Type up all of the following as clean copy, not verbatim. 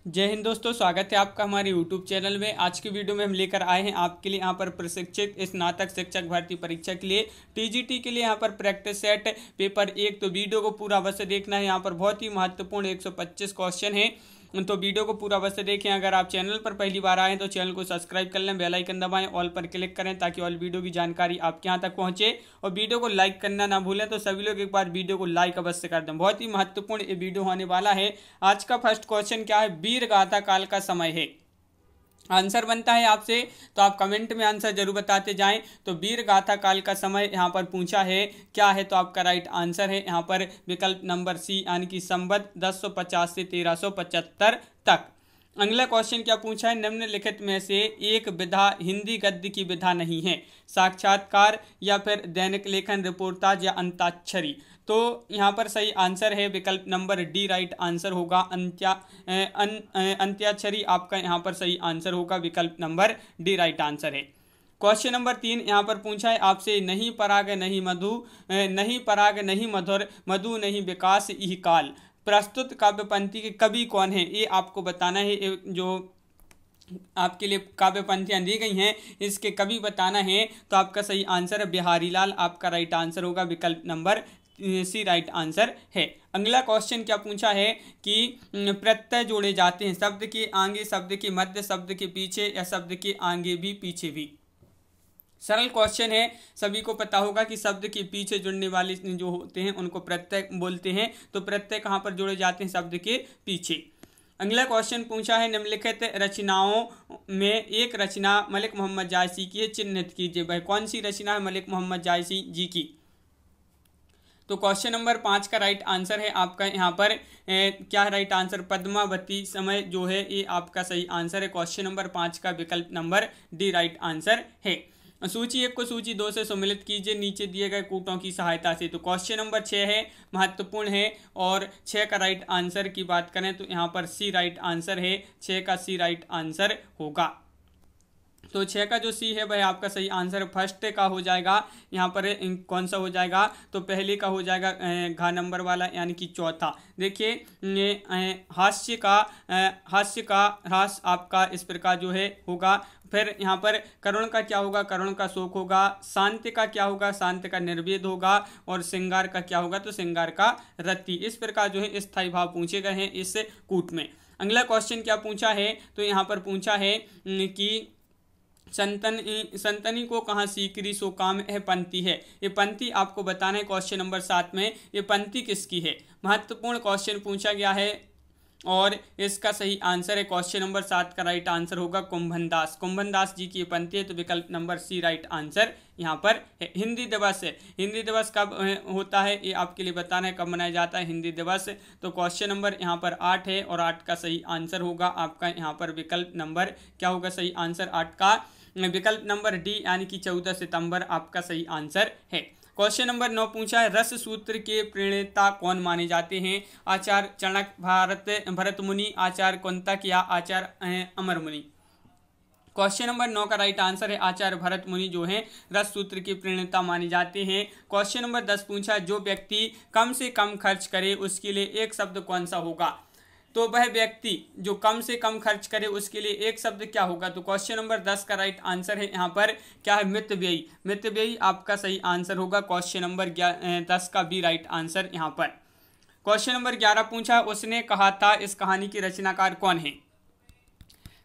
जय हिंद दोस्तों, स्वागत है आपका हमारे YouTube चैनल में। आज की वीडियो में हम लेकर आए हैं आपके लिए यहाँ पर प्रशिक्षित स्नातक शिक्षक भर्ती परीक्षा के लिए टीजीटी के लिए यहाँ पर प्रैक्टिस सेट पेपर 1। तो वीडियो को पूरा अवश्य देखना है। यहाँ पर बहुत ही महत्वपूर्ण 125 क्वेश्चन है, तो वीडियो को पूरा अवश्य देखें। अगर आप चैनल पर पहली बार आए तो चैनल को सब्सक्राइब कर लें, बेल आइकन दबाएं, ऑल पर क्लिक करें ताकि ऑल वीडियो की जानकारी आपके यहाँ तक पहुंचे। और वीडियो को लाइक करना ना भूलें। तो सभी लोग एक बार वीडियो को लाइक अवश्य कर दें, बहुत ही महत्वपूर्ण ये वीडियो होने वाला है। आज का फर्स्ट क्वेश्चन क्या है? वीर गाथा काल का समय है। आंसर बनता है आपसे, तो आप कमेंट में आंसर जरूर बताते जाएं। तो वीर गाथा काल का समय यहाँ पर पूछा है क्या है, तो आपका राइट आंसर है यहाँ पर विकल्प नंबर सी, यानी कि संवत 1050 से 1375 तक। अगला क्वेश्चन क्या पूछा है? निम्नलिखित में से एक विधा हिंदी गद्य की विधा नहीं है। साक्षात्कार या फिर दैनिक लेखन, रिपोर्टाज या अंताक्षरी। तो यहाँ पर सही आंसर है विकल्प नंबर डी, राइट आंसर होगा अंत्याक्षरी। आपका यहाँ पर सही आंसर होगा विकल्प नंबर डी, राइट आंसर है। क्वेश्चन नंबर 3 यहाँ पर पूछा है आपसे, नहीं पराग नहीं मधु, नहीं पराग नहीं मधुर, मधु नहीं विकास इह काल। प्रस्तुत काव्य पंक्ति के कवि कौन है, ये आपको बताना है। जो आपके लिए काव्य पंक्तियां दी गई हैं इसके कवि बताना है। तो आपका सही आंसर है बिहारी लाल। आपका राइट आंसर होगा विकल्प नंबर सी, राइट आंसर है। अगला क्वेश्चन क्या पूछा है कि प्रत्यय जोड़े जाते हैं शब्द के आगे, शब्द के मध्य, शब्द के पीछे या शब्द के आगे भी पीछे भी। सरल क्वेश्चन है, सभी को पता होगा कि शब्द के पीछे जुड़ने वाले जो होते हैं उनको प्रत्यय बोलते हैं। तो प्रत्यय कहाँ पर जोड़े जाते हैं? शब्द के पीछे। अगला क्वेश्चन पूछा है, निम्नलिखित रचनाओं में एक रचना मलिक मोहम्मद जायसी की है, चिन्हित कीजिए। वह कौन सी रचना है मलिक मोहम्मद जायसी जी की? तो क्वेश्चन नंबर 5 का राइट आंसर है आपका यहाँ पर क्या राइट आंसर? पद्मावती समय जो है ये आपका सही आंसर है। क्वेश्चन नंबर 5 का विकल्प नंबर डी, राइट आंसर है। सूची 1 को सूची 2 से सम्मिलित कीजिए नीचे दिए गए कूटों की सहायता से। तो क्वेश्चन नंबर 6 है, महत्वपूर्ण है। और 6 का राइट आंसर की बात करें तो यहाँ पर सी, राइट आंसर है। 6 का सी राइट आंसर होगा। तो 6 का जो सी है वह आपका सही आंसर फर्स्ट का हो जाएगा। यहाँ पर कौन सा हो जाएगा? तो पहले का हो जाएगा घा नंबर वाला, यानी कि चौथा। देखिए हास्य का ह्रास आपका इस प्रकार जो है होगा। फिर यहाँ पर करुण का क्या होगा? करुण का शोक होगा। शांति का क्या होगा? शांति का निर्वेद होगा। और श्रृंगार का क्या होगा? तो श्रृंगार का रति। इस प्रकार जो है स्थायी भाव पूछे गए हैं इस कूट में। अगला क्वेश्चन क्या पूछा है? तो यहाँ पर पूछा है कि संतनी को कहाँ सीकरी सो काम है पंक्ति है। ये पंक्ति आपको बताना है क्वेश्चन नंबर 7 में। ये पंक्ति किसकी है? महत्वपूर्ण क्वेश्चन पूछा गया है और इसका सही आंसर है क्वेश्चन नंबर 7 का राइट आंसर होगा कुंभन दास। कुंभन दास जी की ये पंक्ति है। तो विकल्प नंबर सी, राइट आंसर यहाँ पर है। हिंदी दिवस है, हिंदी दिवस कब होता है ये आपके लिए बताना है, कब मनाया जाता है हिंदी दिवस। तो क्वेश्चन नंबर यहाँ पर 8 है और 8 का सही आंसर होगा आपका यहाँ पर विकल्प नंबर क्या होगा? सही आंसर 8 का विकल्प नंबर डी, यानी कि 14 सितंबर आपका सही आंसर है। क्वेश्चन नंबर 9 पूछा है, रस सूत्र के प्रणेता कौन माने जाते हैं? आचार्य चाणक, भरत मुनि, आचार्य कुंतक या आचार्य अमर मुनि। क्वेश्चन नंबर 9 का राइट आंसर है आचार्य भरत मुनि जो हैं रस सूत्र के प्रणेता माने जाते हैं। क्वेश्चन नंबर 10 पूछा है, जो व्यक्ति कम से कम खर्च करे उसके लिए एक शब्द कौन सा होगा? तो वह व्यक्ति जो कम से कम खर्च करे उसके लिए एक शब्द क्या होगा? तो क्वेश्चन नंबर 10 का राइट आंसर है यहाँ पर क्या है? मितव्ययी। मितव्ययी आपका सही आंसर होगा। क्वेश्चन नंबर 10 का भी राइट आंसर यहाँ पर। क्वेश्चन नंबर 11 पूछा, उसने कहा था इस कहानी की रचनाकार कौन है?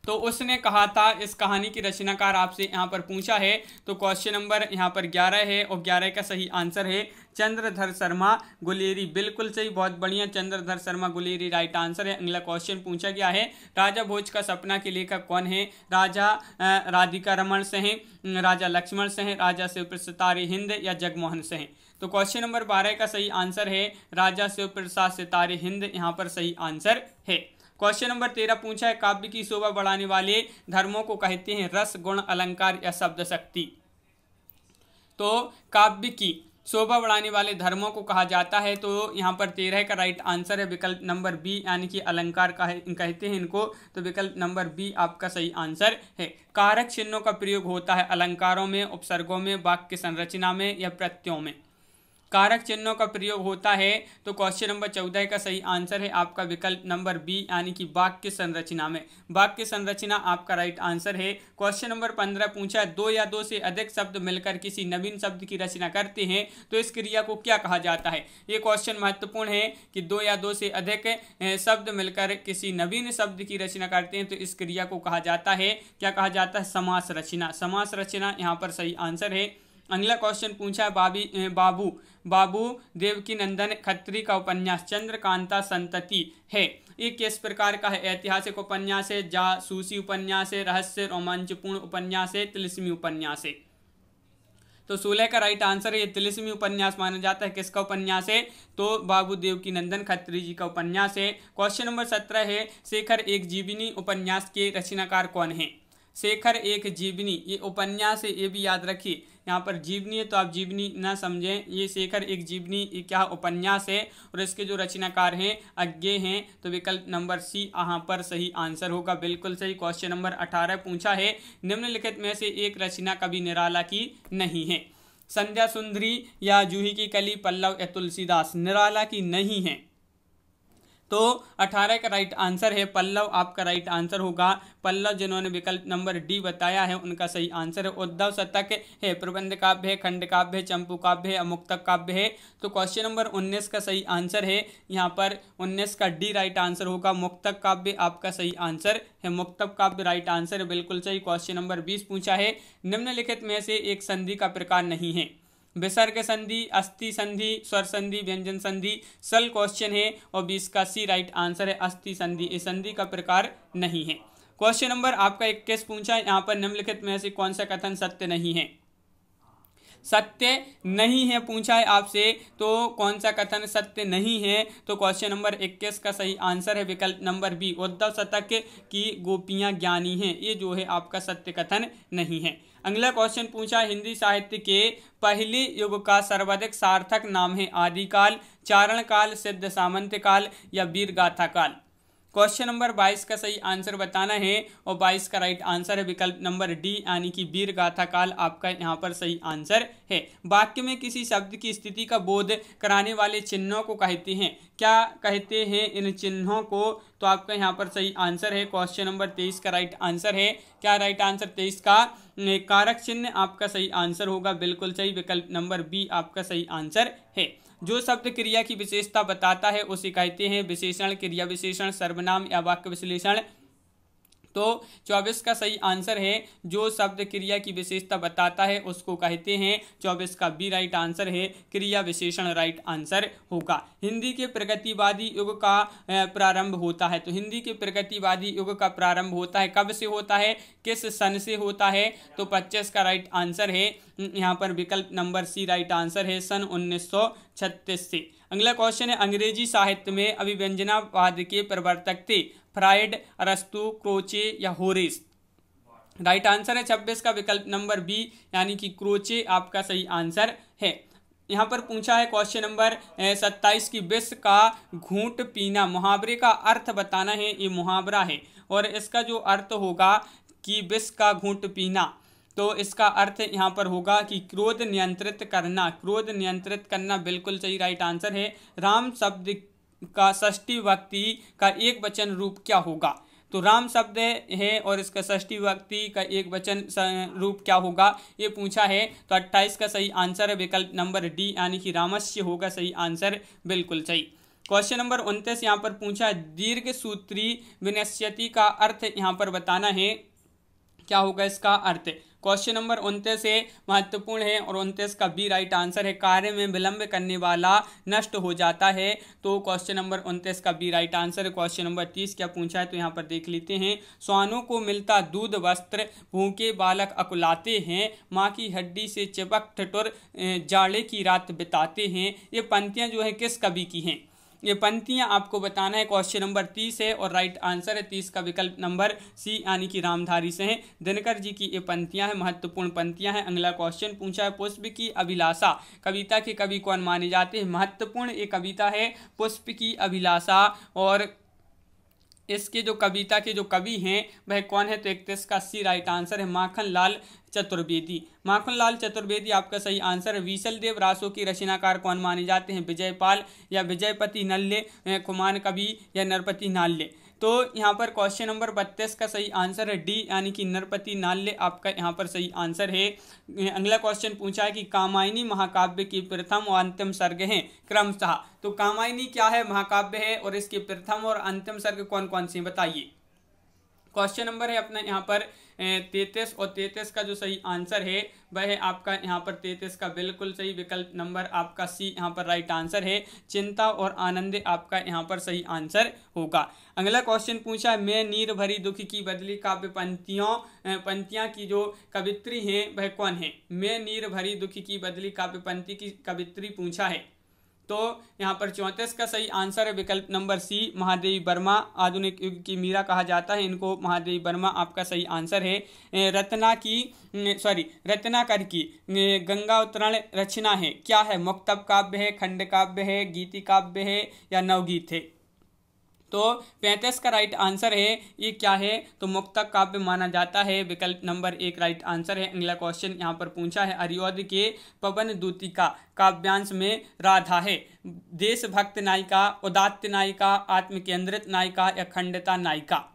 तो उसने कहा था इस कहानी की रचनाकार आपसे यहाँ पर पूछा है। तो क्वेश्चन नंबर यहाँ पर 11 है और 11 का सही आंसर है चंद्रधर शर्मा गुलेरी। बिल्कुल सही, बहुत बढ़िया, चंद्रधर शर्मा गुलेरी राइट आंसर है। अगला क्वेश्चन पूछा गया है, राजा भोज का सपना के लेखक कौन है? राजा राधिका रमन से हैं, राजा लक्ष्मण से हैं, राजा शिवप्रसाद सितारे हिंद या जगमोहन से हैं। तो क्वेश्चन नंबर 12 का सही आंसर है राजा शिवप्रसाद सितारे हिंद, यहाँ पर सही आंसर है। क्वेश्चन नंबर 13 पूछा है, काव्य की शोभा बढ़ाने वाले धर्मों को कहते हैं रस, गुण, अलंकार या शब्द शक्ति। तो काव्य की शोभा बढ़ाने वाले धर्मों को कहा जाता है। तो यहाँ पर 13 का राइट आंसर है विकल्प नंबर बी, यानी कि अलंकार कहते हैं इनको। तो विकल्प नंबर बी आपका सही आंसर है। कारक चिन्हों का प्रयोग होता है अलंकारों में, उपसर्गों में, वाक्य संरचना में या प्रत्ययों में। कारक चिन्हों का प्रयोग होता है, तो क्वेश्चन नंबर 14 का सही आंसर है आपका विकल्प नंबर बी, यानी कि वाक्य संरचना में। वाक्य संरचना आपका राइट आंसर है। क्वेश्चन नंबर 15 पूछा, दो या दो से अधिक शब्द मिलकर किसी नवीन शब्द की रचना करते हैं तो इस क्रिया को क्या कहा जाता है। ये क्वेश्चन महत्वपूर्ण है कि दो या दो से अधिक शब्द मिलकर किसी नवीन शब्द की रचना करते हैं तो इस क्रिया को कहा जाता है, क्या कहा जाता है, समास रचना। समास रचना यहाँ पर सही आंसर है। अगला क्वेश्चन पूछा है, बाबू देवकीनंदन खत्री का उपन्यास चंद्रकांता संतति है, ये किस प्रकार का है। ऐतिहासिक उपन्यास है, जासूसी उपन्यास है, रहस्य रोमांचपूर्ण उपन्यास है, तिलिस्मी उपन्यास है। तो 16 का राइट आंसर है, ये तिलिस्मी उपन्यास माना जाता है। किसका उपन्यास है, तो बाबू देवकीनंदन खत्री जी का उपन्यास है। क्वेश्चन नंबर 17 है, शेखर एक जीवनी उपन्यास के रचनाकार कौन है। शेखर एक जीवनी ये उपन्यास है, ये भी याद रखिए। यहाँ पर जीवनी है तो आप जीवनी ना समझें, ये शेखर एक जीवनी ये क्या उपन्यास है और इसके जो रचनाकार हैं अज्ञे हैं, तो विकल्प नंबर सी यहाँ पर सही आंसर होगा, बिल्कुल सही। क्वेश्चन नंबर 18 पूछा है, निम्नलिखित में से एक रचना कवि निराला की नहीं है। संध्या सुंदरी या जूही की कली, पल्लव या तुलसीदास। निराला की नहीं है, तो 18 का राइट आंसर है पल्लव, आपका राइट आंसर होगा। पल्लव जिन्होंने विकल्प नंबर डी बताया है उनका सही आंसर है। उद्धव शतक है, प्रबंध काव्य है, खंड काव्य है, चंपू काव्य है, अमुक्तक काव्य है। तो क्वेश्चन नंबर 19 का सही आंसर है यहाँ पर 19 का डी राइट आंसर होगा। मुक्तक काव्य आपका सही आंसर है, मुक्तक काव्य राइट आंसर है, बिल्कुल सही। क्वेश्चन नंबर 20 पूछा है, निम्नलिखित में से एक संधि का प्रकार नहीं है। विसर्ग संधि, अस्थि संधि, स्वर संधि, व्यंजन संधि। सल क्वेश्चन है और 20 का सी राइट आंसर है, अस्थि संधि। इस संधि का प्रकार नहीं है। क्वेश्चन नंबर आपका 21 पूछा है, यहाँ पर निम्नलिखित में से कौन सा कथन सत्य नहीं है। सत्य नहीं है पूछा है आपसे, तो कौन सा कथन सत्य नहीं है। तो क्वेश्चन नंबर 21 का सही आंसर है विकल्प नंबर बी, उद्धव शतक की गोपियां ज्ञानी हैं, ये जो है आपका सत्य कथन नहीं है। अगला क्वेश्चन पूछा, हिंदी साहित्य के पहले युग का सर्वाधिक सार्थक नाम है। आदिकाल, चारण काल, सिद्ध सामंत काल या वीर गाथा काल। क्वेश्चन नंबर 22 का सही आंसर बताना है और 22 का राइट आंसर है विकल्प नंबर डी, यानी कि वीर गाथा काल आपका यहाँ पर सही आंसर है। वाक्य में किसी शब्द की स्थिति का बोध कराने वाले चिन्हों को कहते हैं, क्या कहते हैं इन चिन्हों को। तो आपका यहाँ पर सही आंसर है क्वेश्चन नंबर 23 का राइट आंसर है, क्या राइट आंसर 23 का कारक चिन्ह आपका सही आंसर होगा, बिल्कुल सही। विकल्प नंबर बी आपका सही आंसर है। जो शब्द क्रिया की विशेषता बताता है उसे कहते हैं विशेषण, क्रिया विशेषण, सर्वनाम या वाक्य विश्लेषण। तो 24 का सही आंसर है, जो शब्द क्रिया की विशेषता बताता है उसको कहते हैं। 24 का बी राइट आंसर है, क्रिया विशेषण राइट आंसर होगा। हिंदी के प्रगतिवादी युग का प्रारंभ होता है, तो हिंदी के प्रगतिवादी युग का प्रारंभ होता है, कब से होता है, किस सन से होता है। तो 25 का राइट आंसर है यहाँ पर विकल्प नंबर सी राइट आंसर है, सन 1936 से। अगला क्वेश्चन है, अंग्रेजी साहित्य में अभिव्यंजनावाद के प्रवर्तक थे। फ्राइड, अरस्तु, क्रोचे या होरेस। राइट आंसर है 26 का विकल्प नंबर बी, यानी कि क्रोचे आपका सही आंसर है। यहाँ पर पूछा है क्वेश्चन नंबर 27 की विष का घूंट पीना, मुहावरे का अर्थ बताना है। ये मुहावरा है और इसका जो अर्थ होगा कि विष का घूंट पीना, तो इसका अर्थ यहाँ पर होगा कि क्रोध नियंत्रित करना। क्रोध नियंत्रित करना बिल्कुल सही राइट आंसर है। राम शब्द का षष्ठी विभक्ति का एक वचन रूप क्या होगा। तो राम शब्द है और इसका षष्ठी विभक्ति का एक वचन रूप क्या होगा, ये पूछा है। तो 28 का सही आंसर है विकल्प नंबर डी, यानी कि रामस्य होगा सही आंसर, बिल्कुल सही। क्वेश्चन नंबर 29 यहाँ पर पूछा है, दीर्घ सूत्री विनश्यति का अर्थ यहाँ पर बताना है, क्या होगा इसका अर्थ। क्वेश्चन नंबर 29 से महत्वपूर्ण है और 29 का बी राइट आंसर है, कार्य में विलंब करने वाला नष्ट हो जाता है। तो क्वेश्चन नंबर 29 का बी राइट आंसर है। क्वेश्चन नंबर 30 क्या पूछा है, तो यहाँ पर देख लेते हैं। स्वानों को मिलता दूध वस्त्र, भूखे बालक अकुलाते हैं, माँ की हड्डी से चिपक ठिठुर जाड़े की रात बिताते हैं। ये पंक्तियाँ जो है किस कवि की हैं, ये पंक्तियां आपको बताना है। क्वेश्चन नंबर 30 है और राइट आंसर है 30 का विकल्प नंबर सी, यानी कि रामधारी से हैं। दिनकर जी की ये पंक्तियां हैं, महत्वपूर्ण पंक्तियां हैं। अगला क्वेश्चन पूछा है, पुष्प की अभिलाषा कविता के कवि कौन माने जाते हैं। महत्वपूर्ण ये कविता है पुष्प की अभिलाषा, और इसके जो कविता के जो कवि हैं वह कौन है? तो 31 का सी राइट आंसर है माखन लाल चतुर्वेदी। माखन लाल चतुर्वेदी आपका सही आंसर है। विशल देव रासो की रचनाकार कौन माने जाते हैं? विजयपाल या विजयपति नल्ले, कुमार कवि या नरपति नाल्य। तो यहाँ पर क्वेश्चन नंबर 32 का सही आंसर है डी यानी कि नरपति नाल्य आपका यहाँ पर सही आंसर है। अगला क्वेश्चन पूछा है कि कामायनी महाकाव्य की प्रथम और अंतिम सर्ग हैं क्रमशः। तो कामायनी क्या है? महाकाव्य है और इसके प्रथम और अंतिम सर्ग कौन कौन से बताइए। क्वेश्चन नंबर है अपना यहाँ पर 33 और 33 का जो सही आंसर है वह है आपका यहाँ पर 33 का बिल्कुल सही विकल्प नंबर आपका सी यहाँ पर राइट आंसर है। चिंता और आनंद आपका यहाँ पर सही आंसर होगा। अगला क्वेश्चन पूछा है मैं नीर भरी दुख की बदली काव्य पंक्तियाँ की जो कवित्री हैं वह कौन है? मैं नीर भरी दुख की बदली काव्य पंक्ति की कवित्री पूछा है। तो यहाँ पर 34 का सही आंसर है विकल्प नंबर सी महादेवी वर्मा। आधुनिक युग की मीरा कहा जाता है इनको, महादेवी वर्मा आपका सही आंसर है। रत्नाकर की गंगावतरण रचना है क्या है? मुक्तक काव्य है, खंड काव्य है, गीति काव्य है या नवगीत है। तो 35 का राइट आंसर है ये क्या है? तो मुक्तक काव्य माना जाता है, विकल्प नंबर 1 राइट आंसर है। अगला क्वेश्चन यहाँ पर पूछा है अरियोध के पवन दूतिका काव्यांश में राधा है देशभक्त नायिका, उदात्त नायिका, आत्मकेंद्रित नायिका या खंडिता नायिका।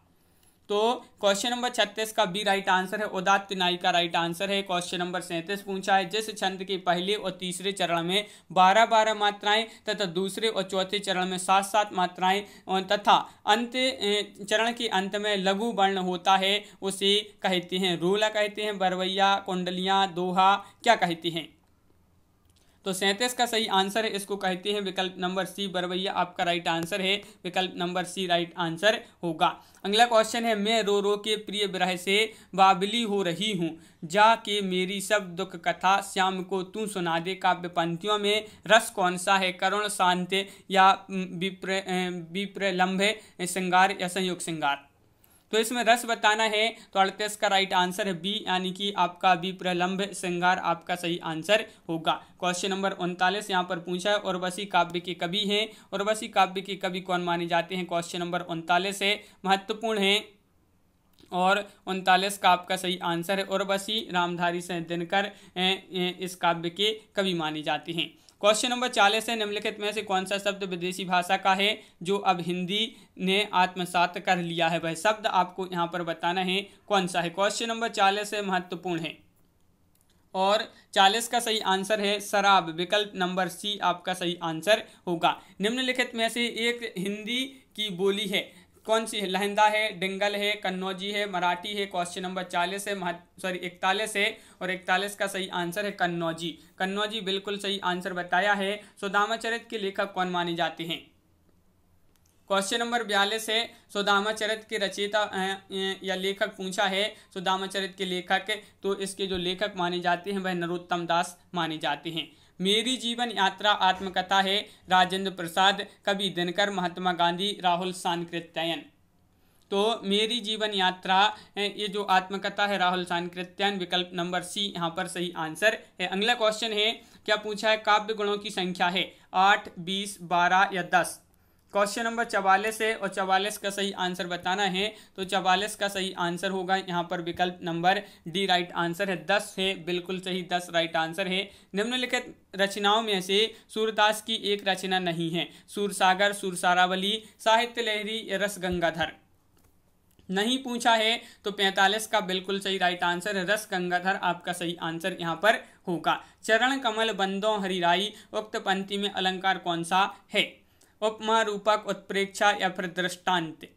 तो क्वेश्चन नंबर 36 का बी राइट आंसर है उदात्त नायिका राइट आंसर है। क्वेश्चन नंबर 37 पूछा है जिस छंद के पहले और तीसरे चरण में 12-12 मात्राएं तथा दूसरे और चौथे चरण में 7-7 मात्राएं तथा अंत चरण के अंत में लघु वर्ण होता है उसे कहते हैं? रूला कहते हैं, बरवैया, कुंडलियां, दोहा, क्या कहते हैं? तो 37 का सही आंसर है इसको कहते हैं विकल्प नंबर सी बरवैया आपका राइट आंसर है, विकल्प नंबर सी राइट आंसर होगा। अगला क्वेश्चन है मैं रो रो के प्रिय विरह से बाबली हो रही हूँ जाके मेरी सब दुख कथा श्याम को तू सुना दे काव्य पंक्तियों में रस कौन सा है? करुण, शांत या विप्रलंभ श्रृंगार या संयोग श्रृंगार। तो इसमें रस बताना है तो 38 का राइट आंसर है बी यानी कि आपका विप्रलंभ श्रृंगार आपका सही आंसर होगा। क्वेश्चन नंबर 39 यहाँ पर पूछा है उर्वशी काव्य के कवि हैं। उर्वशी काव्य के कवि कौन माने जाते हैं? क्वेश्चन नंबर 39 है, महत्वपूर्ण है और 39 का आपका सही आंसर है उर्वशी रामधारी सिंह दिनकर इस काव्य के कवि माने जाते हैं। क्वेश्चन नंबर 40 है निम्नलिखित में से कौन सा शब्द विदेशी भाषा का है जो अब हिंदी ने आत्मसात कर लिया है? वह शब्द आपको यहाँ पर बताना है कौन सा है। क्वेश्चन नंबर 40 है महत्वपूर्ण है और 40 का सही आंसर है शराब, विकल्प नंबर सी आपका सही आंसर होगा। निम्नलिखित में से एक हिंदी की बोली है कौन सी है? लहंदा है, डिंगल है, कन्नौजी है, मराठी है। क्वेश्चन नंबर 41 है 41 है और 41 का सही आंसर है कन्नौजी। कन्नौजी बिल्कुल सही आंसर बताया है। सुदामा चरित के लेखक कौन माने जाते हैं? क्वेश्चन नंबर 42 है सुदामा चरित के रचयिता या लेखक पूछा है। सुदामा चरित के लेखक तो इसके जो लेखक माने जाते हैं वह नरोत्तम दास माने जाते हैं। मेरी जीवन यात्रा आत्मकथा है राजेंद्र प्रसाद, कवि दिनकर, महात्मा गांधी, राहुल सांकृत्यायन। तो मेरी जीवन यात्रा ये जो आत्मकथा है राहुल सांकृत्यायन, विकल्प नंबर सी यहाँ पर सही आंसर है। अगला क्वेश्चन है क्या पूछा है? काव्य गुणों की संख्या है 8, 20, 12 या 10। क्वेश्चन नंबर 44 है और 44 का सही आंसर बताना है तो 44 का सही आंसर होगा यहाँ पर विकल्प नंबर डी राइट आंसर है। 10 है बिल्कुल सही, 10 राइट आंसर है। निम्नलिखित रचनाओं में से सूरदास की एक रचना नहीं है। सूरसागर, सूरसारावली, साहित्य लहरी या रस गंगाधर। नहीं पूछा है तो 45 का बिल्कुल सही राइट आंसर है रस गंगाधर आपका सही आंसर यहाँ पर होगा। चरण कमल बंदों हरिराई उक्त पंक्ति में अलंकार कौन सा है? उपमा, रूपक, उत्प्रेक्षा या फिर दृष्टांत।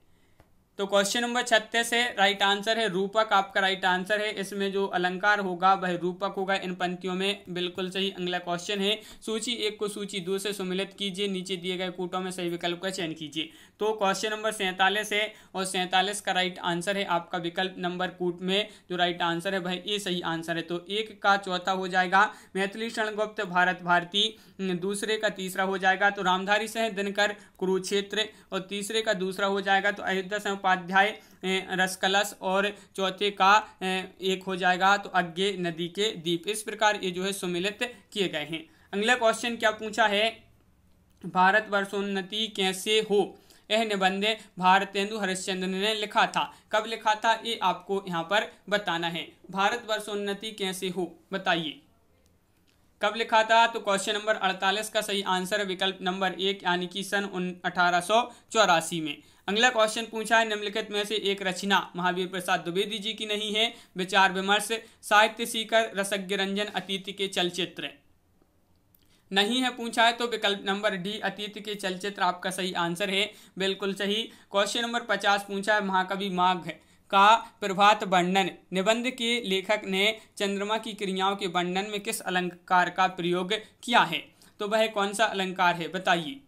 तो क्वेश्चन नंबर 36 है राइट आंसर है रूपक आपका राइट आंसर है। इसमें जो अलंकार होगा वह रूपक होगा इन पंक्तियों में, बिल्कुल सही। अगला क्वेश्चन है सूची 1 को सूची 2 से सुमिलित कीजिए, नीचे दिए गए कूटों में सही विकल्प का चयन कीजिए। तो क्वेश्चन नंबर 47 है और 47 का राइट आंसर है आपका विकल्प नंबर कूट में जो राइट आंसर है वह ये सही आंसर है। तो 1 का चौथा हो जाएगा मैथिली शरण गुप्त भारत भारती, दूसरे का तीसरा हो जाएगा तो रामधारी सिंह दिनकर कुरुक्षेत्र, और तीसरे का दूसरा हो जाएगा तो अयोध्या सिंह उपाध्याय रसकलश, और चौथे का एक हो जाएगा तो अज्ञे नदी के द्वीप। इस प्रकार ये जो है सुमिलित किए गए हैं। अगला क्वेश्चन क्या पूछा है? भारत वर्षोन्नति कैसे हो यह निबंध भारतेंदु हरिश्चंद्र ने लिखा था। कब लिखा था ये आपको यहाँ पर बताना है। भारतवर्ष उन्नति कैसे हो, बताइए कब लिखा था। तो क्वेश्चन नंबर 48 का सही आंसर है विकल्प नंबर 1 यानी कि सन 1884 में। अगला क्वेश्चन पूछा है निम्नलिखित में से एक रचना महावीर प्रसाद द्विवेदी जी की नहीं है। विचार विमर्श, साहित्य सीकर, रसज्ञ रंजन, अतिथि के चलचित्र नहीं है पूछा है तो विकल्प नंबर डी अतिथि के चलचित्र आपका सही आंसर है, बिल्कुल सही। क्वेश्चन नंबर 50 पूछा है महाकवि माघ का प्रभात वर्णन निबंध के लेखक ने चंद्रमा की क्रियाओं के वर्णन में किस अलंकार का प्रयोग किया है, तो वह कौन सा अलंकार है, बताइए।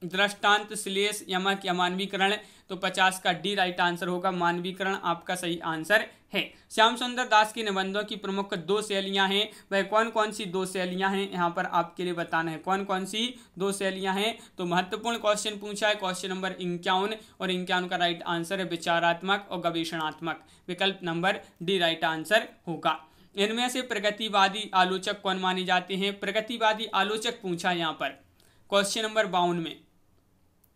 दृष्टांत, श्लेष, यमक या मानवीकरण, तो 50 का डी राइट आंसर होगा, मानवीकरण आपका सही आंसर है। श्याम सुंदर दास के निबंधों की प्रमुख 2 शैलियां हैं, वह कौन कौन सी 2 शैलियां हैं यहाँ पर आपके लिए बताना है, कौन कौन सी 2 शैलियां हैं। तो महत्वपूर्ण क्वेश्चन पूछा है क्वेश्चन नंबर 51 और 51 का राइट आंसर है विचारात्मक और गवेषणात्मक, विकल्प नंबर डी राइट आंसर होगा। इनमें से प्रगतिवादी आलोचक कौन माने जाते हैं, प्रगतिवादी आलोचक पूछा है यहाँ पर क्वेश्चन नंबर 52 में,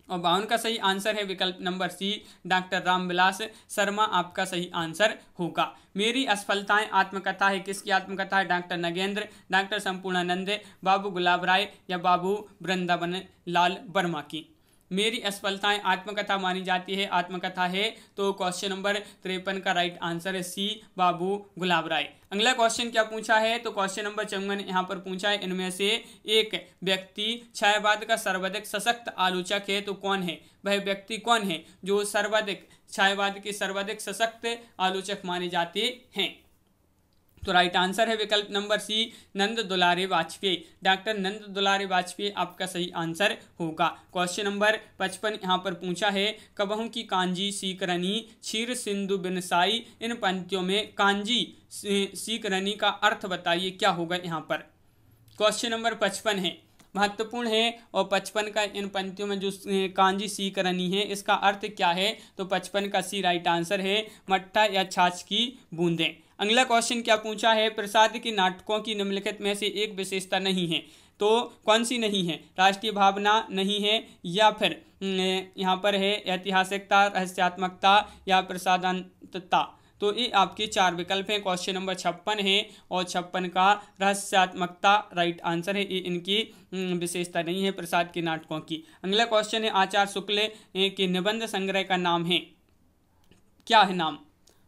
और 52 का सही आंसर है विकल्प number C doctor Ramvilas Sharma आपका सही आंसर होगा। मेरी असफलताएं आत्मकथा है, किसकी आत्मकथा है, डॉक्टर नगेंद्र, डॉक्टर संपूर्णानंद, बाबू गुलाब राय या बाबू वृंदावन लाल वर्मा की। मेरी असफलताएं आत्मकथा मानी जाती है, आत्मकथा है, तो क्वेश्चन नंबर 53 का राइट आंसर है सी बाबू गुलाब राय। अगला क्वेश्चन क्या पूछा है, तो क्वेश्चन नंबर 54 यहाँ पर पूछा है इनमें से एक व्यक्ति छायावाद का सर्वाधिक सशक्त आलोचक है, तो कौन है, वह व्यक्ति कौन है जो सर्वाधिक छायावाद के सर्वाधिक सशक्त आलोचक माने जाते हैं। तो राइट आंसर है विकल्प नंबर सी नंद दुलारे वाजपेयी, डॉक्टर नंद दुलारे वाजपेयी आपका सही आंसर होगा। क्वेश्चन नंबर 55 यहाँ पर पूछा है कबहू की कांजी सीकरनी क्षीर सिंधु बिनसाई, इन पंक्तियों में कांजी सीकरनी का अर्थ बताइए क्या होगा यहाँ पर। क्वेश्चन नंबर 55 है, महत्वपूर्ण है, और 55 का इन पंक्तियों में जो कांजी सीकरनी है इसका अर्थ क्या है, तो 55 का सी राइट आंसर है मट्ठा या छाछ की बूंदें। अगला क्वेश्चन क्या पूछा है, प्रसाद के नाटकों की निम्नलिखित में से एक विशेषता नहीं है, तो कौन सी नहीं है, राष्ट्रीय भावना नहीं है, या फिर यहाँ पर है ऐतिहासिकता, रहस्यात्मकता या प्रसादांतता। तो ये आपके 4 विकल्प हैं। क्वेश्चन नंबर 56 है और 56 का रहस्यात्मकता राइट आंसर है, ये इनकी विशेषता नहीं है प्रसाद के नाटकों की। अगला क्वेश्चन है आचार्य शुक्ल के निबंध संग्रह का नाम है, क्या है नाम।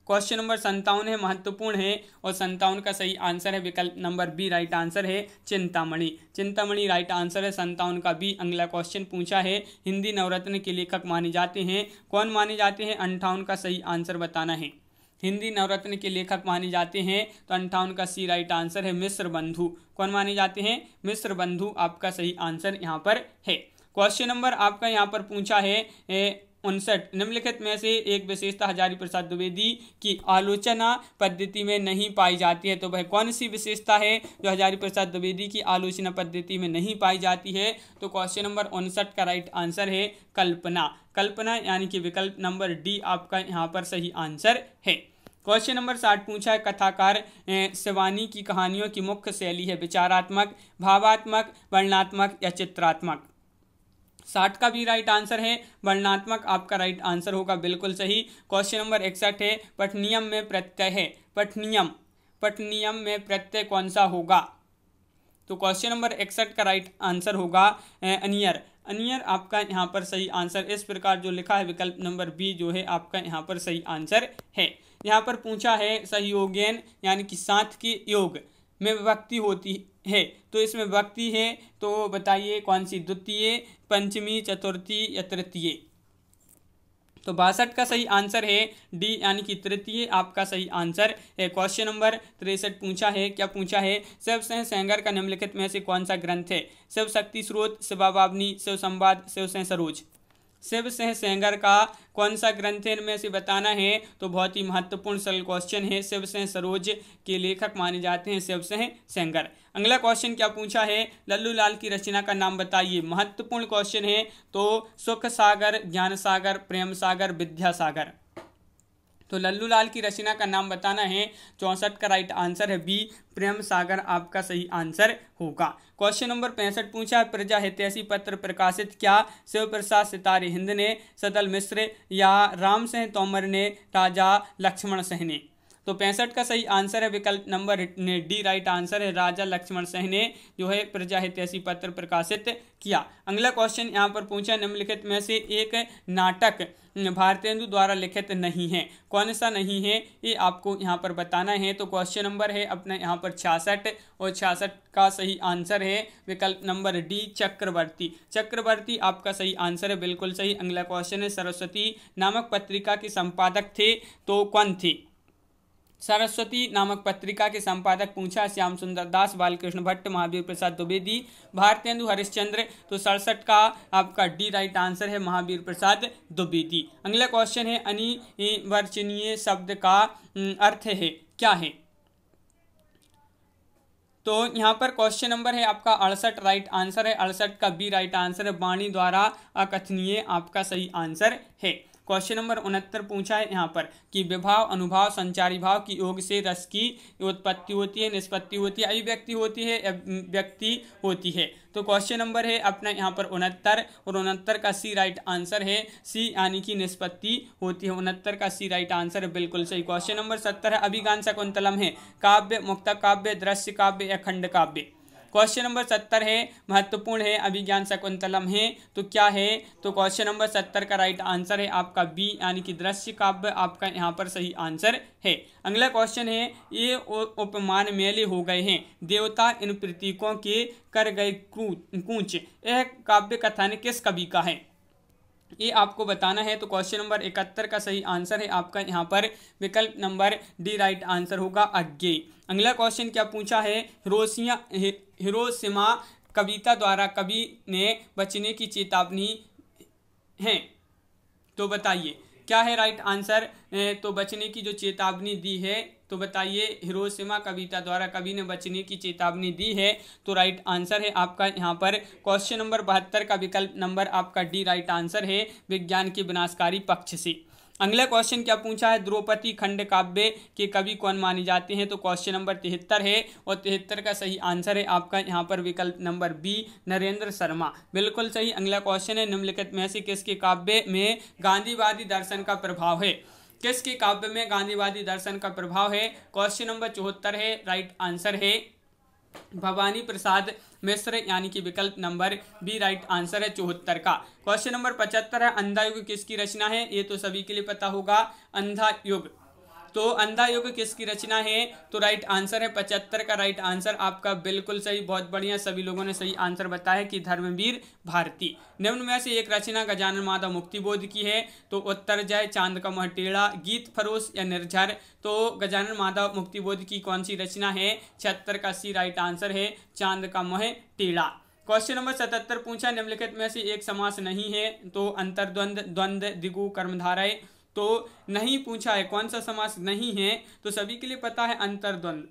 क्वेश्चन नंबर 57 है, महत्वपूर्ण है, और 57 का सही आंसर है विकल्प नंबर बी राइट आंसर है चिंतामणि, चिंतामणि राइट आंसर है 57 का बी। अगला क्वेश्चन पूछा है हिंदी नवरत्न के लेखक माने जाते हैं, कौन माने जाते हैं, 58 का सही आंसर बताना है। हिंदी नवरत्न के लेखक माने जाते हैं, तो 58 का सी राइट आंसर है मिश्र बंधु, कौन माने जाते हैं, मिश्र बंधु आपका सही आंसर यहाँ पर है। क्वेश्चन नंबर आपका यहाँ पर पूछा है 59, निम्नलिखित में से एक विशेषता हजारी प्रसाद द्विवेदी की आलोचना पद्धति में नहीं पाई जाती है, तो वह कौन सी विशेषता है जो हजारी प्रसाद द्विवेदी की आलोचना पद्धति में नहीं पाई जाती है। तो क्वेश्चन नंबर 59 का राइट आंसर है कल्पना, कल्पना यानी कि विकल्प नंबर डी आपका यहाँ पर सही आंसर है। क्वेश्चन नंबर 60 पूछा है कथाकार शिवानी की कहानियों की मुख्य शैली है विचारात्मक, भावात्मक, वर्णनात्मक या चित्रात्मक। 60 का भी राइट आंसर है वर्णनात्मक आपका राइट आंसर होगा, बिल्कुल सही। क्वेश्चन नंबर 61 है पठनियम में प्रत्यय है, पठनियम, पठनियम में प्रत्यय कौन सा होगा। तो क्वेश्चन नंबर 61 का राइट आंसर होगा अनियर, अनियर आपका यहाँ पर सही आंसर इस प्रकार जो लिखा है विकल्प नंबर बी जो है आपका यहाँ पर सही आंसर है। यहाँ पर पूछा है सहयोगेन यानी कि साथ के योग में विभक्ति होती है, तो इसमें विभक्ति है तो बताइए कौन सी, द्वितीय, पंचमी, चतुर्थी या तृतीय। तो 62 का सही आंसर है डी यानी कि तृतीय आपका सही आंसर है। क्वेश्चन नंबर 63 पूछा है, क्या पूछा है, शिव सिंह सेंगर का निम्नलिखित में से कौन सा ग्रंथ है, शिव शक्ति स्रोत, शिवा बावनी, शिव संवाद, शिव सिंह सरोज। शिव सिंह सेंगर का कौन सा ग्रंथ है इनमें से बताना है, तो बहुत ही महत्वपूर्ण सरल क्वेश्चन है, शिव सिंह सरोज के लेखक माने जाते हैं शिव सिंह सेंगर। अगला क्वेश्चन क्या पूछा है, लल्लू लाल की रचना का नाम बताइए, महत्वपूर्ण क्वेश्चन है, तो सुख सागर, ज्ञान सागर, प्रेम सागर, विद्या सागर। तो लल्लू लाल की रचना का नाम बताना है। 64 का राइट आंसर है बी, प्रेम सागर आपका सही आंसर होगा। क्वेश्चन नंबर 65 पूछा है, प्रजा हितैषी पत्र प्रकाशित क्या शिव प्रसाद सितारे हिंद ने, सदल मिश्र या राम सिंह तोमर ने, राजा लक्ष्मण सिंह ने। तो 65 का सही आंसर है विकल्प नंबर डी, राइट आंसर है राजा लक्ष्मण सिंह ने जो है प्रजा हितैषी पत्र प्रकाशित किया। अगला क्वेश्चन यहाँ पर पूछा, निम्नलिखित में से एक नाटक भारतेंदु द्वारा लिखित नहीं है, कौन सा नहीं है ये आपको यहाँ पर बताना है। तो क्वेश्चन नंबर है अपना यहाँ पर 66 और 66 का सही आंसर है विकल्प नंबर डी, चक्रवर्ती। चक्रवर्ती आपका सही आंसर है, बिल्कुल सही। अगला क्वेश्चन है, सरस्वती नामक पत्रिका के संपादक थे तो कौन थे। सरस्वती नामक पत्रिका के संपादक पूछा, श्याम सुंदर दास, बालकृष्ण भट्ट, महावीर प्रसाद द्विवेदी, भारतेंदु हरिश्चंद्र। तो 67 का आपका डी राइट आंसर है महावीर प्रसाद द्विवेदी। अगला क्वेश्चन है, अनिर्वचनीय शब्द का अर्थ है क्या है। तो यहाँ पर क्वेश्चन नंबर है आपका 68 राइट आंसर है, 68 का बी राइट आंसर है, वाणी द्वारा अकथनीय आपका सही आंसर है। क्वेश्चन नंबर 69 पूछा है यहाँ पर कि विभाव, अनुभाव, संचारी भाव की योग से रस की उत्पत्ति होती है, निष्पत्ति होती है, अभिव्यक्ति होती है, व्यक्ति होती है। तो क्वेश्चन नंबर है अपना यहाँ पर 69 और 69 का सी राइट आंसर है, सी यानी कि निष्पत्ति होती है। 69 का सी राइट आंसर है, बिल्कुल सही। क्वेश्चन नंबर 70 है, अभिज्ञान शाकुंतलम है काव्य, मुक्तक काव्य, दृश्य काव्य या खंड काव्य। क्वेश्चन नंबर 70 है, महत्वपूर्ण है, अभिज्ञान शाकुंतलम है तो क्या है। तो क्वेश्चन नंबर 70 का राइट आंसर है आपका बी यानी कि दृश्य काव्य आपका यहाँ पर सही आंसर है। अगला क्वेश्चन है, ये उपमान मेले हो गए हैं, देवता इन प्रतीकों के कर गए कूच, यह काव्य कथन किस कवि का है, ये आपको बताना है। तो क्वेश्चन नंबर 71 का सही आंसर है आपका यहाँ पर विकल्प नंबर डी राइट आंसर होगा, अज्ञेय। अगला क्वेश्चन क्या पूछा है, हिरोशिमा कविता द्वारा कवि ने बचने की चेतावनी है तो बताइए क्या है राइट आंसर। तो बचने की जो चेतावनी दी है तो बताइए, हिरोशिमा कविता द्वारा कवि ने बचने की चेतावनी दी है तो राइट आंसर है आपका यहाँ पर क्वेश्चन नंबर 72 का विकल्प नंबर आपका डी राइट आंसर है, विज्ञान के विनाशकारी पक्ष से। अगला क्वेश्चन क्या पूछा है, द्रौपदी खंड काव्य के कवि कौन माने जाते हैं। तो क्वेश्चन नंबर 73 है और 73 का सही आंसर है आपका यहाँ पर विकल्प नंबर बी, नरेंद्र शर्मा, बिल्कुल सही। अगला क्वेश्चन है, निम्नलिखित में से किसके काव्य में गांधीवादी दर्शन का प्रभाव है, किसके काव्य में गांधीवादी दर्शन का प्रभाव है। क्वेश्चन नंबर 74 है, राइट आंसर है भवानी प्रसाद मिश्र यानी कि विकल्प नंबर बी राइट आंसर है 74 का। क्वेश्चन नंबर 75 है, अंधा युग किसकी रचना है, ये तो सभी के लिए पता होगा, अंधा युग। तो अंधा युग किसकी रचना है, तो राइट आंसर है 75 का राइट आंसर आपका बिल्कुल सही, बहुत बढ़िया, सभी लोगों ने सही आंसर बताया है कि धर्मवीर भारती। निम्न में से एक रचना गजानन माधव मुक्तिबोध की है तो उत्तर जय, चांद का मुँह टेढ़ा, गीत फरोश या निर्झर। तो गजानन माधव मुक्तिबोध की कौन सी रचना है, 76 का सी राइट आंसर है, चांद का मुँह टेढ़ा। क्वेश्चन नंबर 77 पूछा, निम्नलिखित में से एक समास नहीं है तो अंतर्द्वंद, द्वंद्व, दिगु, कर्मधारय। तो नहीं पूछा है, कौन सा समास नहीं है, तो सभी के लिए पता है अंतर्द्वंद,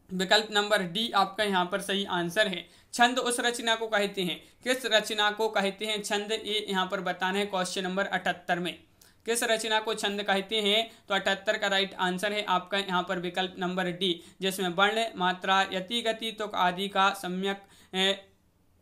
विकल्प नंबर डी आपका यहाँ पर सही आंसर है। छंद उस रचना को कहते हैं, किस रचना को कहते हैं छंद, ये यहाँ पर बताना है। क्वेश्चन नंबर 78 में किस रचना को छंद कहते हैं, तो 78 का राइट आंसर है आपका यहाँ पर विकल्प नंबर डी, जिसमें वर्ण, मात्रा, यति, गति, तुक आदि का सम्यक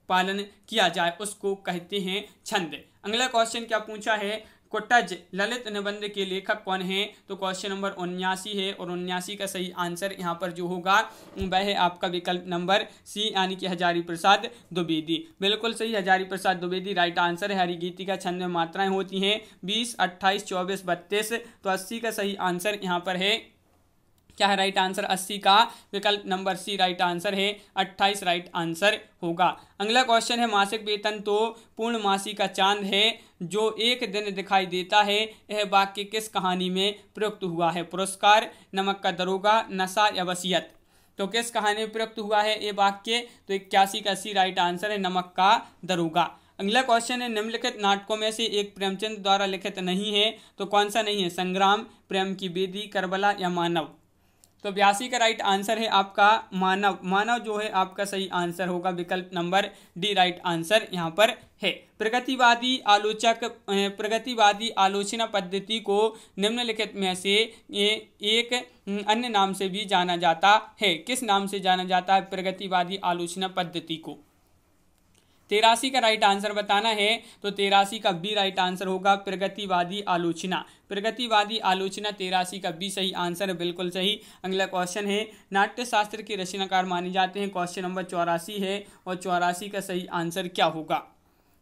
पालन किया जाए उसको कहते हैं छंद। अगला क्वेश्चन क्या पूछा है, कुटज ललित निबंध के लेखक कौन है, तो क्वेश्चन नंबर 79 है और 79 का सही आंसर यहाँ पर जो होगा वह है आपका विकल्प नंबर सी यानी कि हजारी प्रसाद द्विवेदी, बिल्कुल सही, हजारी प्रसाद द्विवेदी राइट आंसर है। हरिगीति का छंद में मात्राएं होती हैं 20, 28, 24, 32, तो 80 का सही आंसर यहाँ पर है, क्या है राइट आंसर, 80 का विकल्प नंबर सी राइट आंसर है, 28 राइट आंसर होगा। अगला क्वेश्चन है, मासिक वेतन तो पूर्णमासी का चांद है जो एक दिन दिखाई देता है, यह वाक्य किस कहानी में प्रयुक्त हुआ है। पुरस्कार, नमक का दरोगा, नशा या वसीयत। तो किस कहानी में प्रयुक्त हुआ है ये वाक्य, तो 81 का सी राइट आंसर है, नमक का दरोगा। अगला क्वेश्चन है, निम्नलिखित नाटकों में से एक प्रेमचंद द्वारा लिखित नहीं है तो कौन सा नहीं है। संग्राम, प्रेम की बेदी, करबला या मानव। तो 82 का राइट आंसर है आपका मानव। मानव जो है आपका सही आंसर होगा, विकल्प नंबर डी राइट आंसर यहाँ पर है। प्रगतिवादी आलोचना पद्धति को निम्नलिखित में से एक अन्य नाम से भी जाना जाता है। किस नाम से जाना जाता है प्रगतिवादी आलोचना पद्धति को? 83 का राइट आंसर बताना है, तो 83 का बी राइट आंसर होगा, प्रगतिवादी आलोचना। प्रगतिवादी आलोचना 83 का बी सही आंसर है, बिल्कुल सही। अगला क्वेश्चन है, नाट्य शास्त्र के रचनाकार माने जाते हैं। क्वेश्चन नंबर 84 है और 84 का सही आंसर क्या होगा?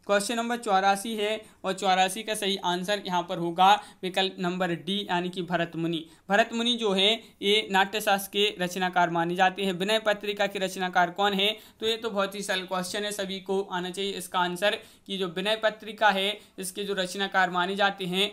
क्वेश्चन नंबर 84 है और 84 का सही आंसर यहाँ पर होगा विकल्प नंबर डी यानी कि भरत मुनि। भरत मुनि जो है ये नाट्यशास्त्र के रचनाकार माने जाते हैं। विनय पत्रिका के रचनाकार कौन है? तो ये तो बहुत ही सरल क्वेश्चन है, सभी को आना चाहिए इसका आंसर कि जो विनय पत्रिका है इसके जो रचनाकार माने जाते हैं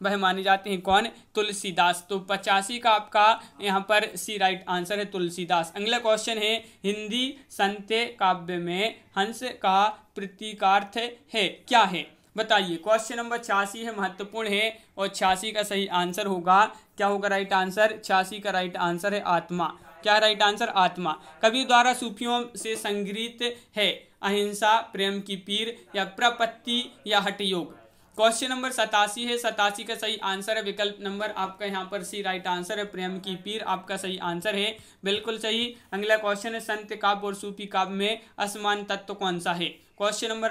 वह माने जाते हैं कौन? तुलसीदास। तो 85 का आपका यहाँ पर सी राइट आंसर है, तुलसीदास। अगला क्वेश्चन है, हिंदी साहित्य काव्य में हंस का प्रतीकार्थ है क्या है? बताइए। क्वेश्चन नंबर 86 है, महत्वपूर्ण है और 86 का सही आंसर होगा, क्या होगा राइट आंसर? 86 का राइट आंसर है आत्मा। क्या राइट आंसर? आत्मा। कवि द्वारा सूफियों से संगृहीत है अहिंसा, प्रेम की पीर या प्रपत्ति या हठयोग। क्वेश्चन नंबर 87 है, 87 का सही आंसर है विकल्प नंबर आपका यहाँ पर सी राइट आंसर है, प्रेम की पीर आपका सही आंसर है, बिल्कुल सही। अगला क्वेश्चन है, संत काव्य और सूफी काव्य में असमान तत्व कौन सा है? क्वेश्चन नंबर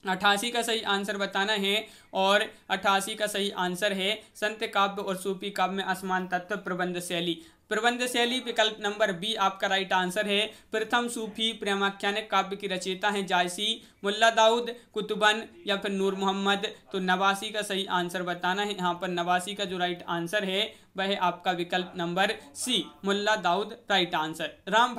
88 का सही आंसर बताना है और 88 का सही आंसर है संत काव्य और सूफी काव्य में असमान तत्व प्रबंध शैली। प्रबंध शैली विकल्प नंबर बी आपका राइट आंसर है। प्रथम सूफी प्रेमाख्यानिक काव्य की रचयिता हैं जायसी, मुल्ला दाऊद, कुतुबन या फिर नूर मोहम्मद। तो 89 का सही आंसर बताना है। यहाँ पर 89 का जो राइट आंसर है वह है आपका विकल्प नंबर सी, मुल्ला दाऊद राइट आंसर। राम